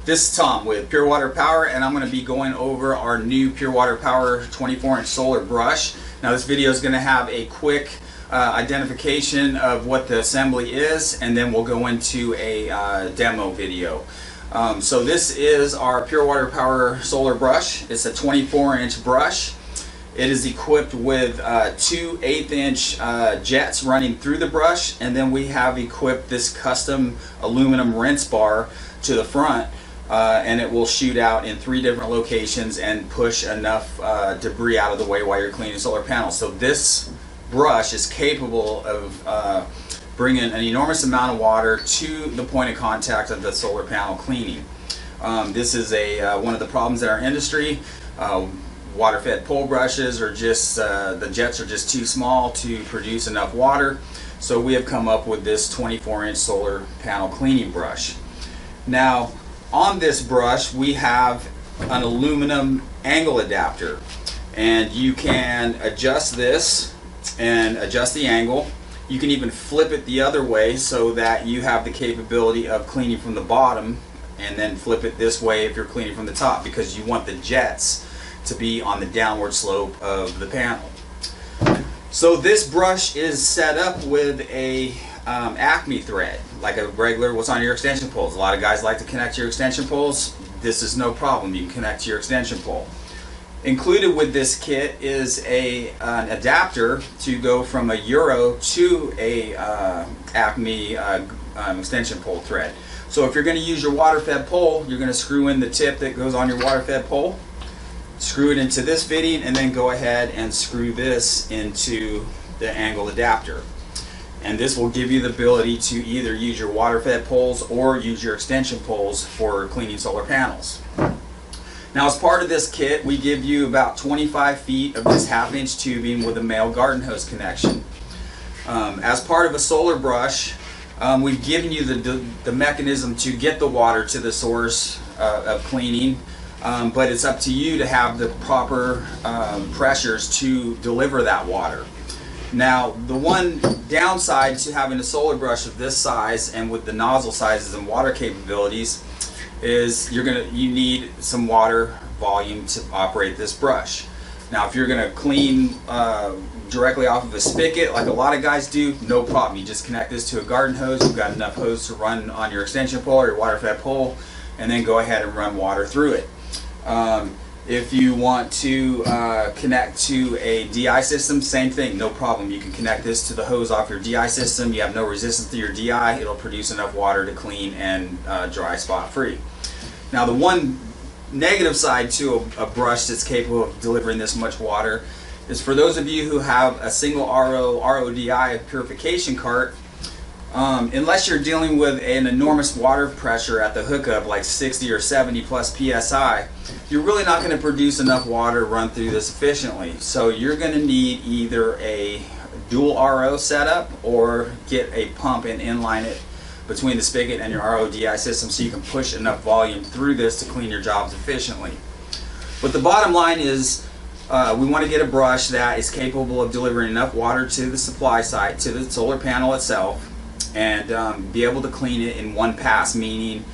This is Tom with Pure Water Power, and I'm going to be going over our new Pure Water Power 24-inch solar brush. Now this video is going to have a quick identification of what the assembly is, and then we'll go into a demo video. So this is our Pure Water Power solar brush. It's a 24-inch brush. It is equipped with two 1/8-inch jets running through the brush, and then we have equipped this custom aluminum rinse bar to the front, and it will shoot out in 3 different locations and push enough debris out of the way while you're cleaning solar panels. So this brush is capable of bringing an enormous amount of water to the point of contact of the solar panel cleaning. This is one of the problems in our industry. Water-fed pole brushes are just, the jets are just too small to produce enough water. So we have come up with this 24-inch solar panel cleaning brush. Now on this brush we have an aluminum angle adapter, and you can adjust this and adjust the angle. You can even flip it the other way so that you have the capability of cleaning from the bottom, and then flip it this way if you're cleaning from the top, because you want the jets to be on the downward slope of the panel. So this brush is set up with a Acme thread, like a regular what's on your extension poles. A lot of guys like to connect to your extension poles. This is no problem. You can connect to your extension pole. Included with this kit is an adapter to go from a Euro to a Acme extension pole thread. So if you're going to use your water-fed pole, you're going to screw in the tip that goes on your water-fed pole, screw it into this fitting, and then go ahead and screw this into the angle adapter. And this will give you the ability to either use your water-fed poles or use your extension poles for cleaning solar panels. Now, as part of this kit, we give you about 25 feet of this 1/2-inch tubing with a male garden hose connection. As part of a solar brush, we've given you the mechanism to get the water to the source of cleaning, but it's up to you to have the proper pressures to deliver that water. Now, the one downside to having a solar brush of this size and with the nozzle sizes and water capabilities is you need some water volume to operate this brush. Now, if you're going to clean directly off of a spigot like a lot of guys do, no problem. You just connect this to a garden hose. You've got enough hose to run on your extension pole or your water-fed pole, and then go ahead and run water through it. If you want to connect to a DI system, same thing, no problem. You can connect this to the hose off your DI system. You have no resistance to your DI. It'll produce enough water to clean and dry spot free. Now, the one negative side to a brush that's capable of delivering this much water is for those of you who have a single RODI purification cart. Unless you're dealing with an enormous water pressure at the hookup, like 60 or 70 plus psi, you're really not going to produce enough water to run through this efficiently. So you're going to need either a dual RO setup or get a pump and inline it between the spigot and your RODI system so you can push enough volume through this to clean your jobs efficiently. But the bottom line is we want to get a brush that is capable of delivering enough water to the supply site, to the solar panel itself, and be able to clean it in one pass, meaning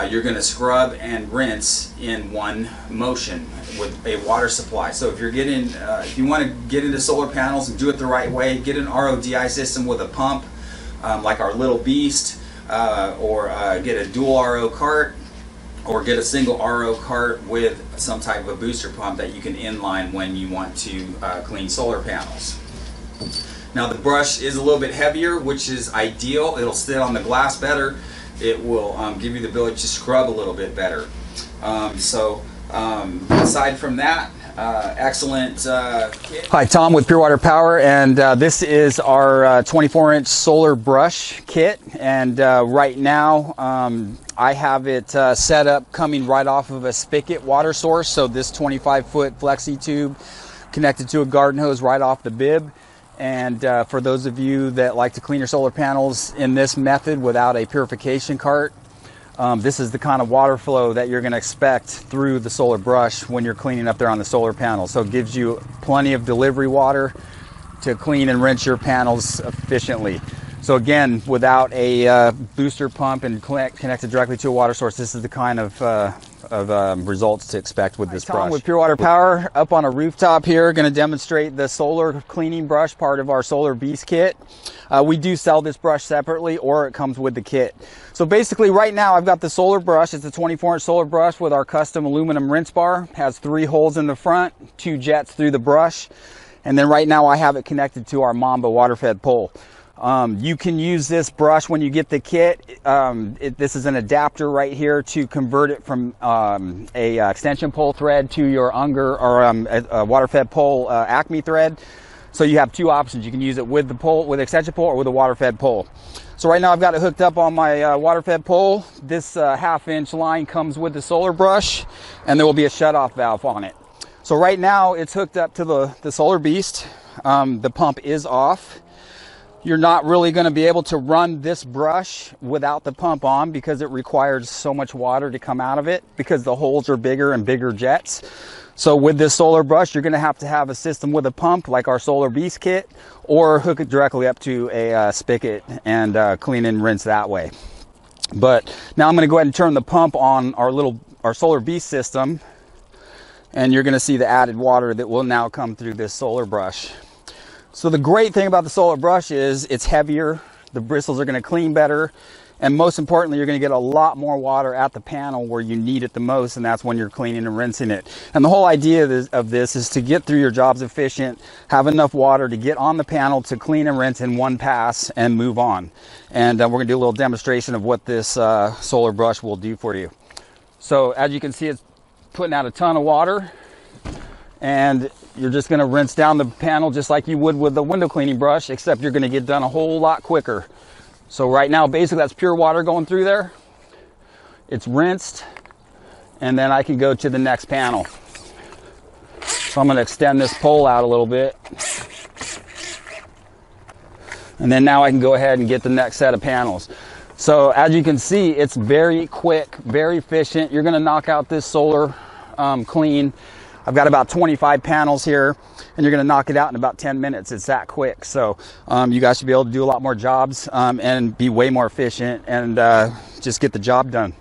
you're going to scrub and rinse in one motion with a water supply. So if you're if you want to get into solar panels and do it the right way, get an RODI system with a pump like our little beast, or get a dual RO cart, or get a single RO cart with some type of a booster pump that you can inline when you want to clean solar panels. Now, the brush is a little bit heavier, which is ideal. It'll sit on the glass better. It will give you the ability to scrub a little bit better. Aside from that, excellent kit. Hi, Tom with Pure Water Power, and this is our 24-inch solar brush kit. And right now, I have it set up coming right off of a spigot water source. So this 25-foot flexi tube connected to a garden hose right off the bib. And for those of you that like to clean your solar panels in this method without a purification cart, this is the kind of water flow that you're going to expect through the solar brush when you're cleaning up there on the solar panel. So it gives you plenty of delivery water to clean and rinse your panels efficiently. So again, without a booster pump and connected directly to a water source, this is the kind of results to expect with this brush. With Pure Water Power up on a rooftop here, going to demonstrate the solar cleaning brush, part of our Solar Beast kit. We do sell this brush separately, or it comes with the kit. So basically right now I've got the solar brush. It's a 24-inch solar brush with our custom aluminum rinse bar. It has 3 holes in the front, 2 jets through the brush. And then right now I have it connected to our Mamba water fed pole. You can use this brush when you get the kit. This is an adapter right here to convert it from a extension pole thread to your Unger or a water fed pole Acme thread. So you have 2 options. You can use it with the pole, with extension pole, or with a water fed pole. So right now I've got it hooked up on my water fed pole. This 1/2-inch line comes with the solar brush, and there will be a shutoff valve on it. So right now it's hooked up to the Solar Beast. The pump is off. You're not really going to be able to run this brush without the pump on because it requires so much water to come out of it because the holes are bigger and bigger jets. So with this solar brush, you're going to have a system with a pump like our Solar Beast kit, or hook it directly up to a spigot and clean and rinse that way. But now I'm going to go ahead and turn the pump on our Solar Beast system, and you're going to see the added water that will now come through this solar brush. So the great thing about the solar brush is it's heavier, the bristles are going to clean better, and most importantly, you're going to get a lot more water at the panel where you need it the most, and that's when you're cleaning and rinsing it. And the whole idea of this is to get through your jobs efficient, have enough water to get on the panel to clean and rinse in one pass and move on. And we're going to do a little demonstration of what this solar brush will do for you. So as you can see, it's putting out a ton of water, and you're just going to rinse down the panel just like you would with the window cleaning brush, except you're going to get done a whole lot quicker. So right now, basically that's pure water going through there. It's rinsed, and then I can go to the next panel. So I'm going to extend this pole out a little bit. And then now I can go ahead and get the next set of panels. So as you can see, it's very quick, very efficient. You're going to knock out this solar clean. I've got about 25 panels here, and you're going to knock it out in about 10 minutes. It's that quick. So you guys should be able to do a lot more jobs and be way more efficient and just get the job done.